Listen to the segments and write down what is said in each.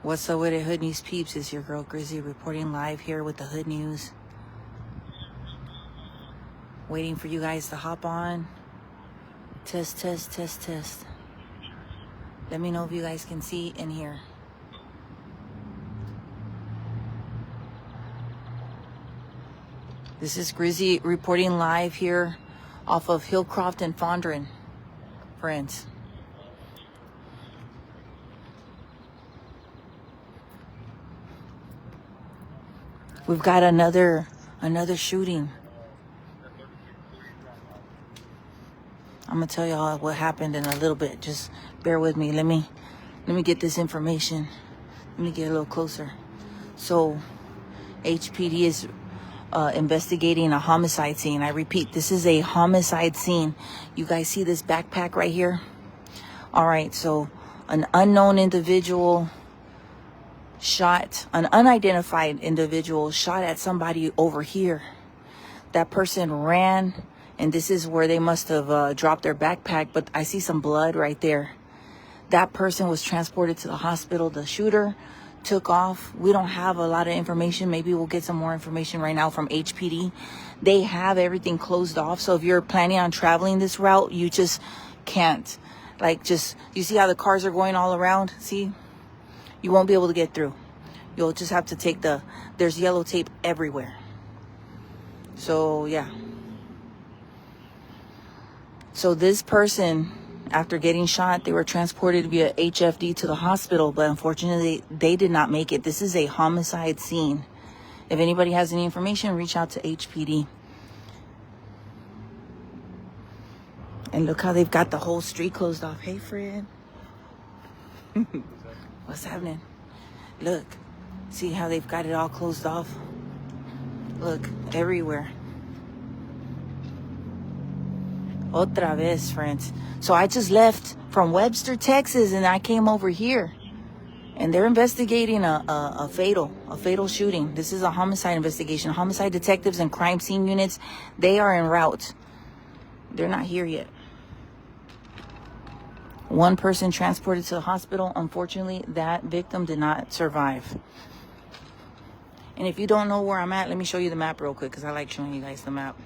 What's up with it, Hood News peeps? It's your girl Grizzy reporting live here with the Hood News. Waiting for you guys to hop on. Test, test, test, test. Let me know if you guys can see and hear. This is Grizzy reporting live here off of Hillcroft and Harwin, friends. We've got another shooting. I'm gonna tell y'all what happened in a little bit. Just bear with me. Let me get this information. Let me get a little closer. So, HPD is investigating a homicide scene. I repeat, this is a homicide scene. You guys see this backpack right here? All right. So, an unknown individual an unidentified individual shot at somebody over here. That person ran, and this is where they must have dropped their backpack, but I see some blood right there. That person was transported to the hospital. The shooter took off. We don't have a lot of information. Maybe we'll get some more information right now from HPD. They have everything closed off, so if you're planning on traveling this route, you just can't. You see how the cars are going all around? See? You won't be able to get through. You'll just have to take there's yellow tape everywhere. So, yeah. So this person, after getting shot, they were transported via HFD to the hospital, but unfortunately, they did not make it. This is a homicide scene. If anybody has any information, reach out to HPD. And look how they've got the whole street closed off. Hey, Fred. What's happening? Look, see how they've got it all closed off? Look, everywhere. Otra vez, friends. So I just left from Webster, Texas, and I came over here. And they're investigating a fatal shooting. This is a homicide investigation. Homicide detectives and crime scene units, they are en route. They're not here yet. One person transported to the hospital. Unfortunately, that victim did not survive. And if you don't know where I'm at, let me show you the map real quick, because I like showing you guys the map.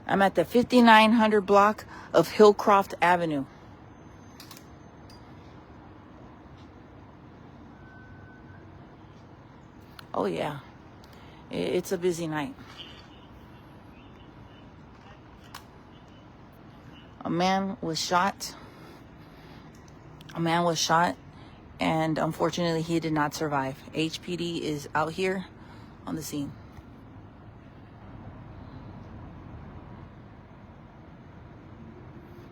I'm at the 5900 block of Hillcroft Avenue. Oh, yeah. It's a busy night. A man was shot, and unfortunately, he did not survive. HPD is out here on the scene.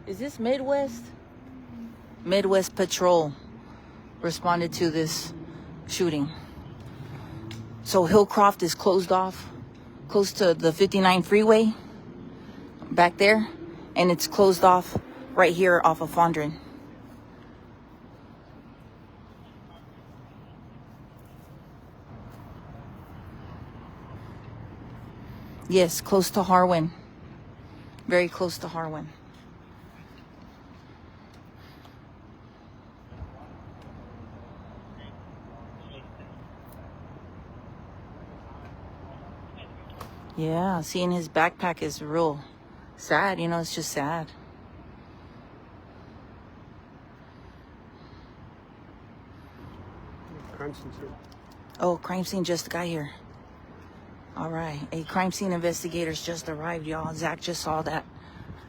Is this Midwest? Midwest Patrol responded to this shooting. So Hillcroft is closed off, close to the 59 freeway, back there. And it's closed off right here off of Fondren. Yes, close to Harwin. Very close to Harwin. Yeah, seeing his backpack is real sad. You know, it's just sad. Crime scene, sir. Oh, crime scene just got here. All right. Crime scene investigators just arrived, y'all. Zach just saw that.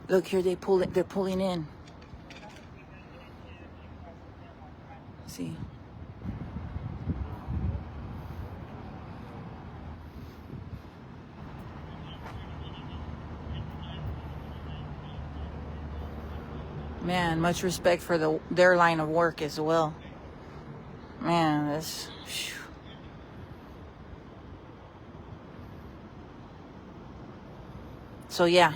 Look here, they're pulling in. See? Man, much respect for their line of work as well. Man, that's... Whew. So yeah,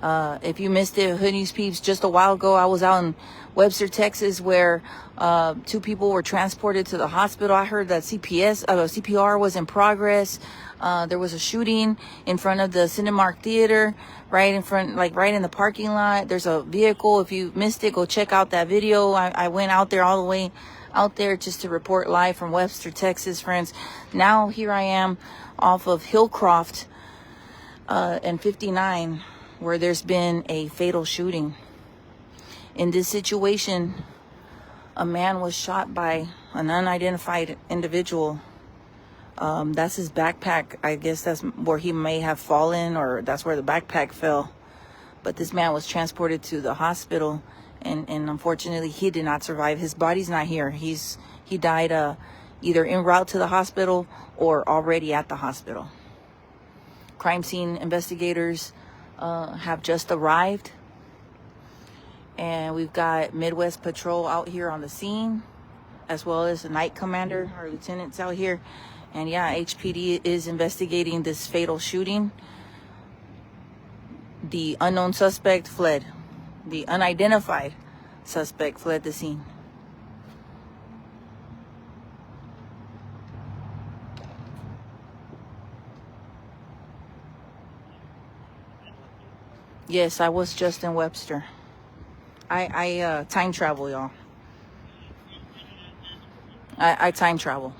If you missed it, Hood News Peeps, just a while ago, I was out in Webster, Texas, where 2 people were transported to the hospital. I heard that CPR was in progress. There was a shooting in front of the Cinemark Theater, right in front, like right in the parking lot. There's a vehicle. If you missed it, go check out that video. I went out there all the way out there just to report live from Webster, Texas, friends. Now here I am off of Hillcroft and 59, where there's been a fatal shooting. In this situation, a man was shot by an unidentified individual. That's his backpack. I guess that's where he may have fallen, or that's where the backpack fell. But this man was transported to the hospital, and unfortunately he did not survive. His body's not here. He died either en route to the hospital or already at the hospital. Crime scene investigators have just arrived, and we've got Midwest Patrol out here on the scene, as well as the night commander, our lieutenants out here. And yeah, HPD is investigating this fatal shooting. The unknown suspect fled. The unidentified suspect fled the scene. Yes, I was just in Webster. I time travel, y'all. I time travel.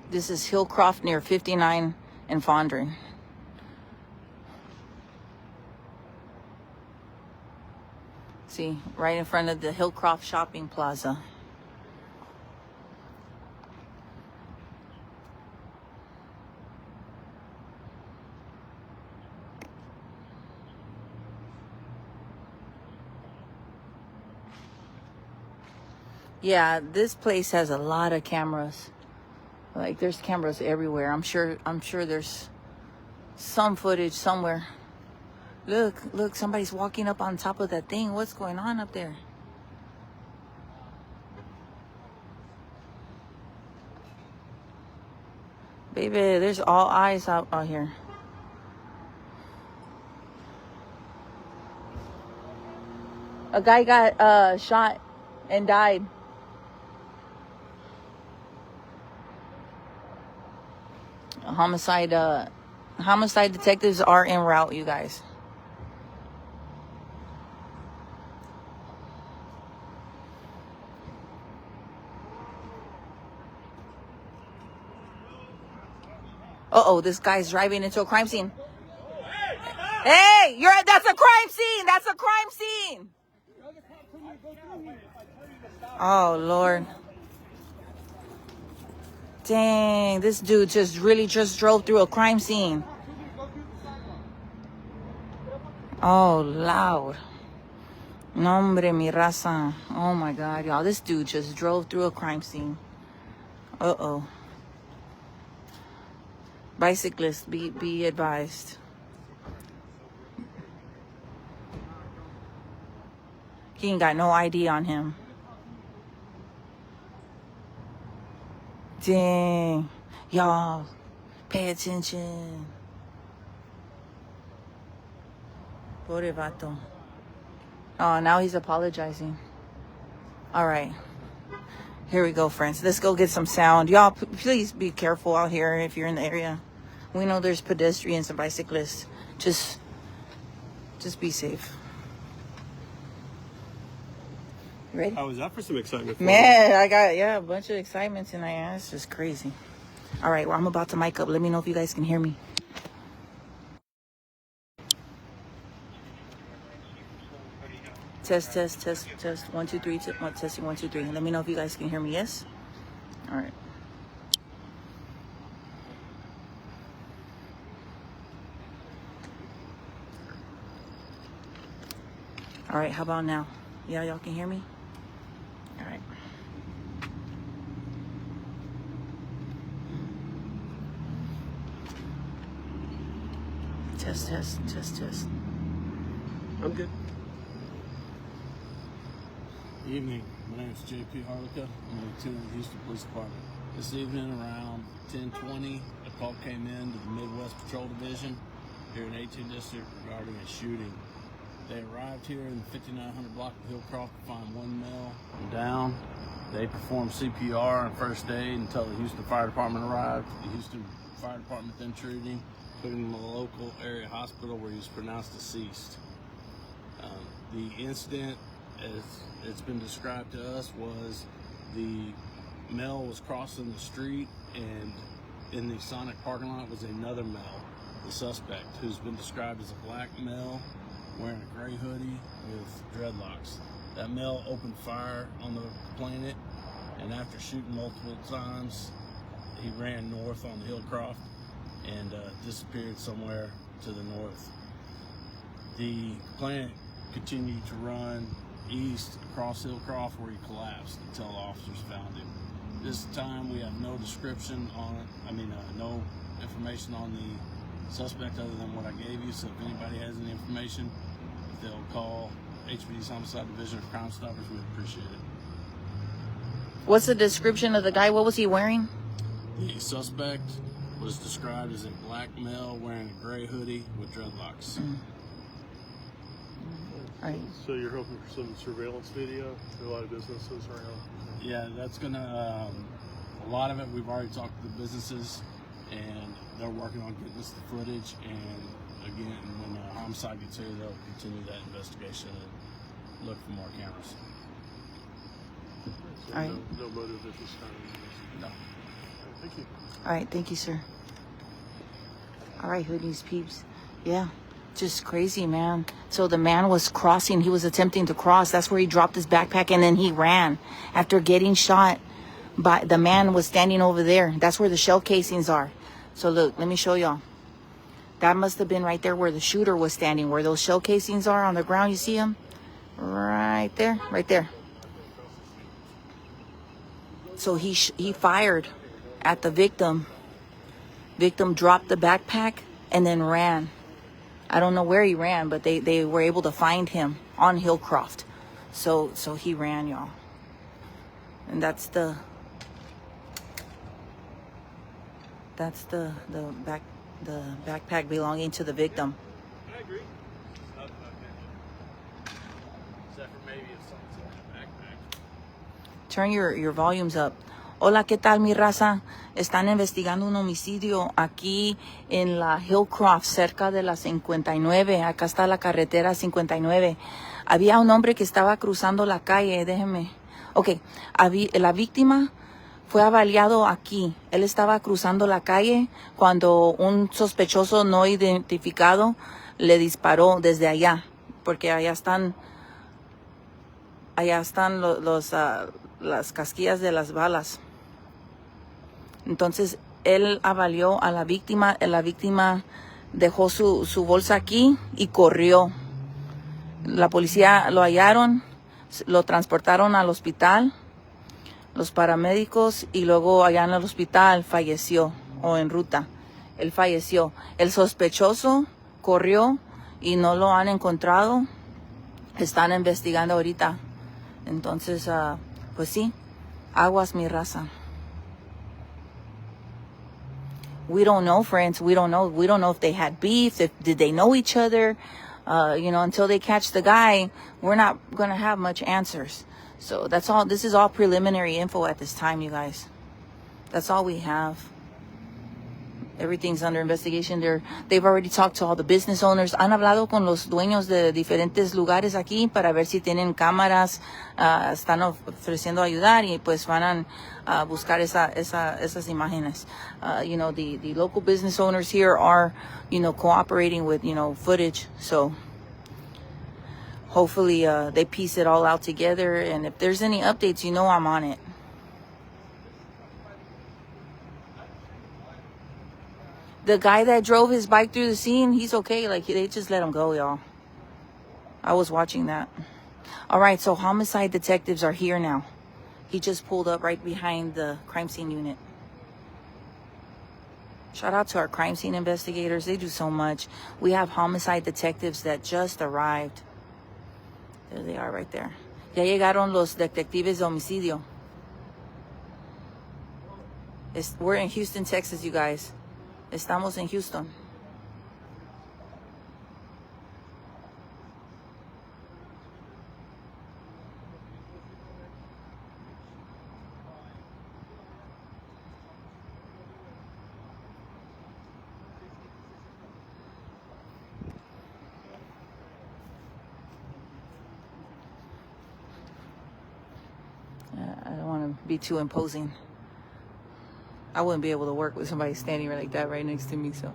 This is Hillcroft near 59 and Fondren. See, right in front of the Hillcroft Shopping Plaza. Yeah, this place has a lot of cameras. Like, there's cameras everywhere. I'm sure there's some footage somewhere. Look, somebody's walking up on top of that thing. What's going on up there? Baby, there's all eyes out here. A guy got shot and died. Homicide detectives are en route, you guys. Uh-oh, this guy's driving into a crime scene. Hey, that's a crime scene. That's a crime scene. Oh, Lord. Dang, this dude just drove through a crime scene. Oh, loud. Nombre mi raza. Oh my God, y'all. This dude just drove through a crime scene. Uh-oh. Bicyclists, be advised. He ain't got no ID on him. Dang. Y'all, pay attention. Pobre vato. Oh, now he's apologizing. All right. Here we go, friends. Let's go get some sound. Y'all, please be careful out here if you're in the area. We know there's pedestrians and bicyclists. Just be safe. Ready? I was up for some excitement. Man, I got, a bunch of excitement tonight. It's just crazy. All right, well, I'm about to mic up. Let me know if you guys can hear me. Test. 1, 2, 3. Testing 1, 2, 3. Let me know if you guys can hear me. Yes? All right. All right, how about now? Yeah, y'all can hear me? All right. Test. I'm good. Evening. My name is J.P. Harlica. I'm a lieutenant in the Houston Police Department. This evening around 10:20, a call came in to the Midwest Patrol Division here in 18th District regarding a shooting. They arrived here in the 5900 block of Hillcroft to find one male down. They performed CPR and first aid until the Houston Fire Department arrived. The Houston Fire Department then treated him, put him in the local area hospital where he was pronounced deceased. The incident, as it's been described to us, was the male was crossing the street, and in the Sonic parking lot was another male, the suspect, who's been described as a black male wearing a gray hoodie with dreadlocks. That male opened fire on the planet, and after shooting multiple times, he ran north on Hillcroft and disappeared somewhere to the north. The planet continued to run east across Hillcroft where he collapsed until officers found him. This time we have no description on it, no information on the suspect other than what I gave you, so if anybody has any information, if they'll call HPD's Homicide Division or Crime Stoppers, we'd appreciate it. What's the description of the guy? What was he wearing? The suspect was described as a black male wearing a gray hoodie with dreadlocks. Right. So you're hoping for some surveillance video? A lot of businesses around. Yeah, that's gonna, a lot of it, we've already talked to the businesses and they're working on getting us the footage, and again, when homicide gets here, they'll continue that investigation and look for more cameras. So All right. No motive at this time? No. Thank you. All right, thank you, sir. All right, hoodies, peeps. Yeah, just crazy, man. So the man was crossing. He was attempting to cross. That's where he dropped his backpack, and then he ran after getting shot. But the man was standing over there. That's where the shell casings are. So look, let me show y'all. That must have been right there where the shooter was standing, where those shell casings are on the ground. You see them? Right there, right there. So he fired at the victim. Victim dropped the backpack and then ran. I don't know where he ran, but they were able to find him on Hillcroft. So he ran, y'all. And that's the backpack belonging to the victim. I agree. Except for maybe if someone's in that backpack. Turn your volumes up. Hola, ¿qué tal, mi raza? Están investigando un homicidio aquí en la Hillcroft, cerca de la 59. Acá está la carretera 59. Había un hombre que estaba cruzando la calle. Déjenme. Ok, la víctima fue avaliado aquí. Él estaba cruzando la calle cuando un sospechoso no identificado le disparó desde allá, porque allá están las casquillas de las balas. Entonces él avalió a la víctima. La víctima dejó su bolsa aquí y corrió. La policía lo hallaron, lo transportaron al hospital, los paramédicos, y luego allá en el hospital falleció, o en ruta. Él falleció. El sospechoso corrió y no lo han encontrado. Están investigando ahorita. Entonces, pues sí, aguas, mi raza. We don't know, friends. We don't know. We don't know if they had beef. Did they know each other? Until they catch the guy, we're not going to have much answers. So that's all. This is all preliminary info at this time, you guys. That's all we have. Everything's under investigation. They've already talked to all the business owners. Han hablado con los dueños de diferentes lugares aquí para ver si tienen cámaras. Están ofreciendo ayudar y pues van a buscar esas imágenes. The local business owners here are, cooperating with, footage. So hopefully they piece it all out together. And if there's any updates, I'm on it. The guy that drove his bike through the scene, he's okay. Like, they just let him go, y'all. I was watching that. All right, so homicide detectives are here now. He just pulled up right behind the crime scene unit. Shout out to our crime scene investigators. They do so much. We have homicide detectives that just arrived. There they are right there. Ya llegaron los detectives de homicidio. We're in Houston, Texas, you guys. Estamos en Houston. I don't want to be too imposing. I wouldn't be able to work with somebody standing like that right next to me. So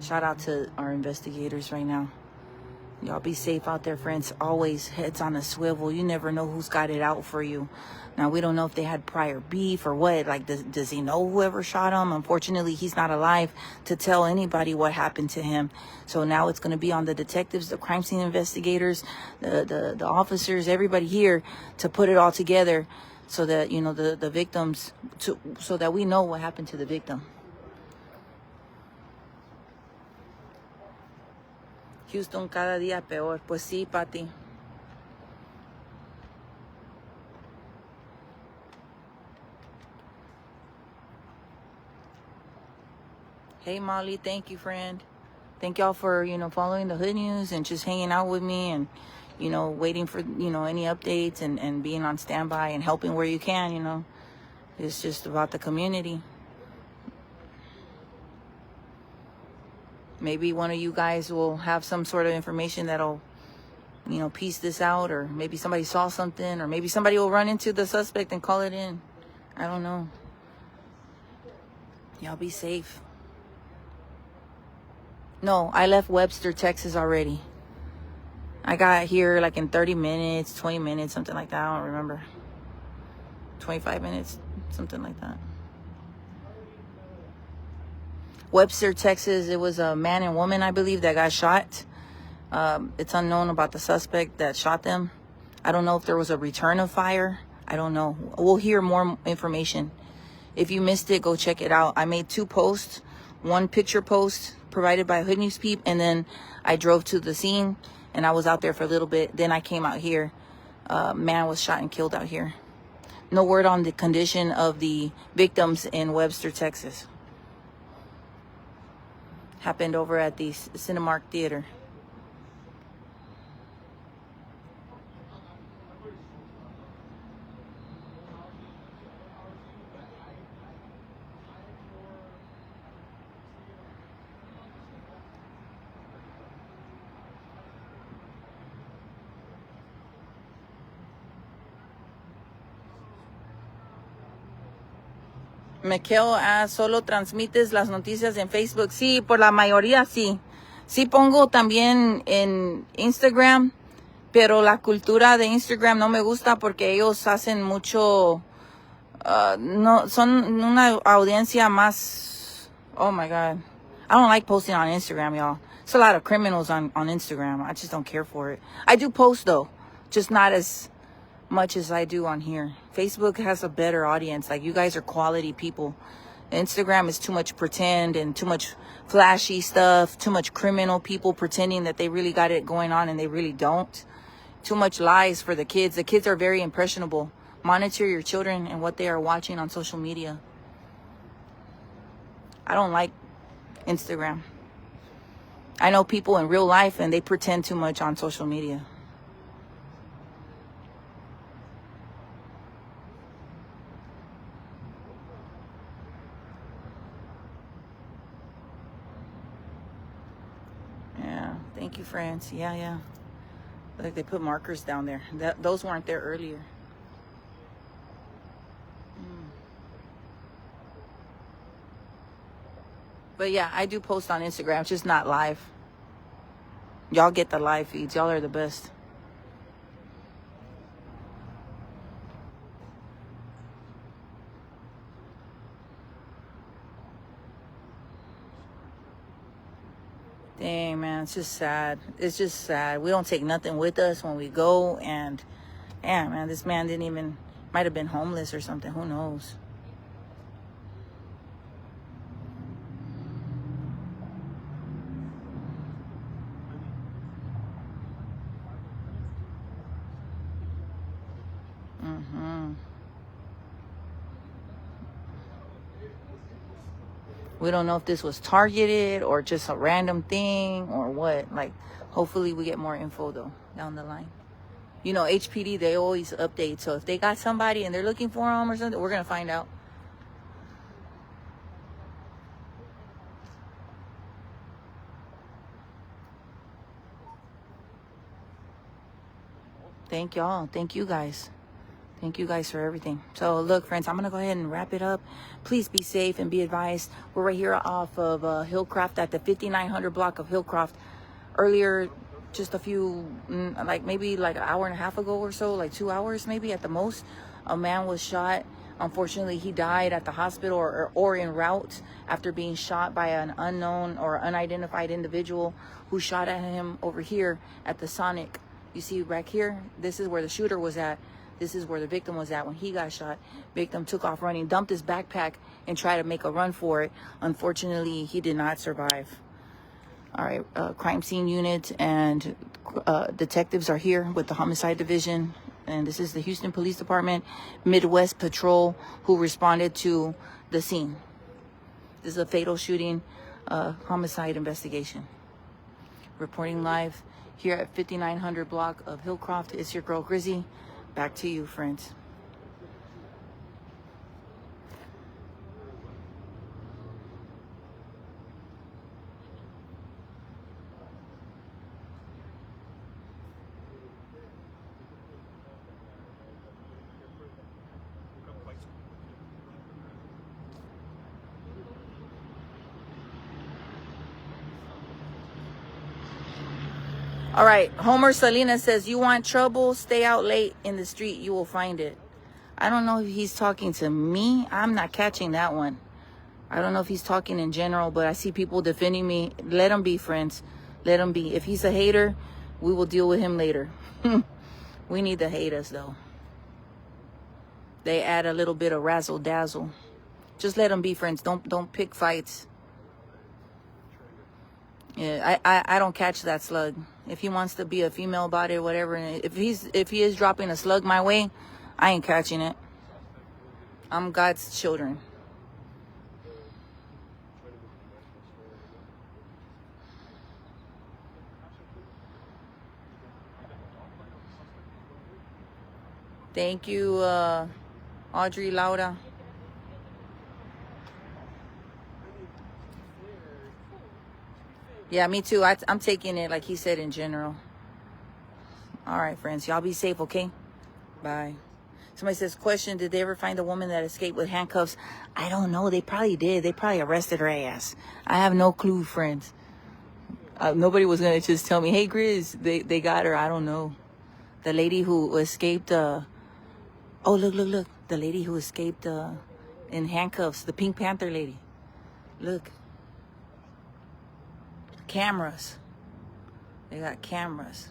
shout out to our investigators right now. Y'all be safe out there, friends. Always heads on a swivel. You never know who's got it out for you. Now, we don't know if they had prior beef or what. Like, does he know whoever shot him? Unfortunately, he's not alive to tell anybody what happened to him. So now it's going to be on the detectives, the crime scene investigators, the officers, everybody here to put it all together so that, you know, the victims, so that we know what happened to the victim. Houston cada día peor. Pues sí, Patty. Hey, Molly. Thank you, friend. Thank y'all for, you know, following the hood news and just hanging out with me and, you know, waiting for, you know, any updates and being on standby and helping where you can, you know. It's just about the community. Maybe one of you guys will have some sort of information that'll, you know, piece this out, or maybe somebody saw something, or maybe somebody will run into the suspect and call it in. I don't know. Y'all be safe. No, I left Webster, Texas already. I got here like in 30 minutes, 20 minutes, something like that. I don't remember. 25 minutes, something like that. Webster, Texas, it was a man and woman, I believe, that got shot. It's unknown about the suspect that shot them. I don't know if there was a return of fire. I don't know. We'll hear more information. If you missed it, go check it out. I made 2 posts. One picture post provided by Hood News Peep, and then I drove to the scene, and I was out there for a little bit. Then I came out here. Man was shot and killed out here. No word on the condition of the victims in Webster, Texas. Happened over at the Cinemark Theater. Mequeo, solo transmites las noticias en Facebook. Sí, por la mayoría sí. Sí pongo también en Instagram, pero la cultura de Instagram no me gusta porque ellos hacen mucho, no, son una audiencia más, oh my God. I don't like posting on Instagram, y'all. It's a lot of criminals on Instagram. I just don't care for it. I do post though, just not as much as I do on here. Facebook has a better audience. Like, you guys are quality people. Instagram is too much pretend and too much flashy stuff, too much criminal people pretending that they really got it going on and they really don't. Too much lies for the kids. The kids are very impressionable. Monitor your children and what they are watching on social media. I don't like Instagram. I know people in real life and they pretend too much on social media. Thank you, friends. Yeah. Like, they put markers down there. Those weren't there earlier. But yeah, I do post on Instagram, just not live. Y'all get the live feeds. Y'all are the best. Dang, man, it's just sad. It's just sad. We don't take nothing with us when we go, and yeah, man, this man might have been homeless or something. Who knows? We don't know if this was targeted or just a random thing or what. Like, hopefully we get more info though down the line. You know, HPD, they always update. So if they got somebody and they're looking for them or something, we're going to find out. Thank y'all. Thank you guys. Thank you guys for everything. So look, friends, I'm going to go ahead and wrap it up. Please be safe and be advised. We're right here off of Hillcroft at the 5900 block of Hillcroft. Earlier, just a few, maybe like an hour and a half ago or so, like 2 hours maybe at the most, a man was shot. Unfortunately, he died at the hospital or en route after being shot by an unknown or unidentified individual who shot at him over here at the Sonic. You see back here, this is where the shooter was at. This is where the victim was at when he got shot. Victim took off running, dumped his backpack, and tried to make a run for it. Unfortunately, he did not survive. All right, crime scene unit and detectives are here with the homicide division. And this is the Houston Police Department Midwest Patrol who responded to the scene. This is a fatal shooting, homicide investigation. Reporting live here at 5900 block of Hillcroft. It's your girl Grizzy. Back to you, friends. All right, Homer Salinas says, you want trouble? Stay out late in the street. You will find it. I don't know if he's talking to me. I'm not catching that one. I don't know if he's talking in general, but I see people defending me. Let him be, friends. Let him be. If he's a hater, we will deal with him later. We need to hate us, though. They add a little bit of razzle dazzle. Just let him be, friends. Don't pick fights. Yeah, I don't catch that slug. If he wants to be a female about it, whatever. If he is dropping a slug my way, I ain't catching it. I'm God's children. Thank you, Audrey Lauda. Yeah, me too. I'm taking it like he said in general. All right, friends. Y'all be safe, okay? Bye. Somebody says, question, did they ever find the woman that escaped with handcuffs? I don't know. They probably did. They probably arrested her ass. I have no clue, friends. Nobody was going to just tell me, hey, Grizz, they got her. I don't know. The lady who escaped... oh, look. The lady who escaped in handcuffs. The Pink Panther lady. Look. Cameras. They got cameras.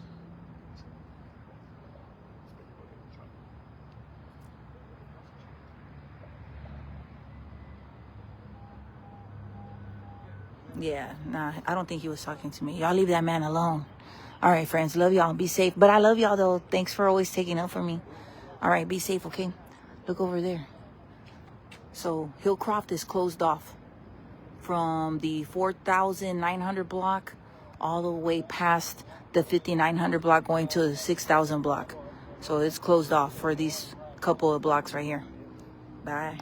Yeah, nah, I don't think he was talking to me. Y'all leave that man alone. All right, friends, love y'all. Be safe. But I love y'all, though. Thanks for always taking up for me. All right, be safe, okay? Look over there. So Hillcroft is closed off from the 4,900 block all the way past the 5,900 block going to the 6,000 block. So it's closed off for these couple of blocks right here. Bye.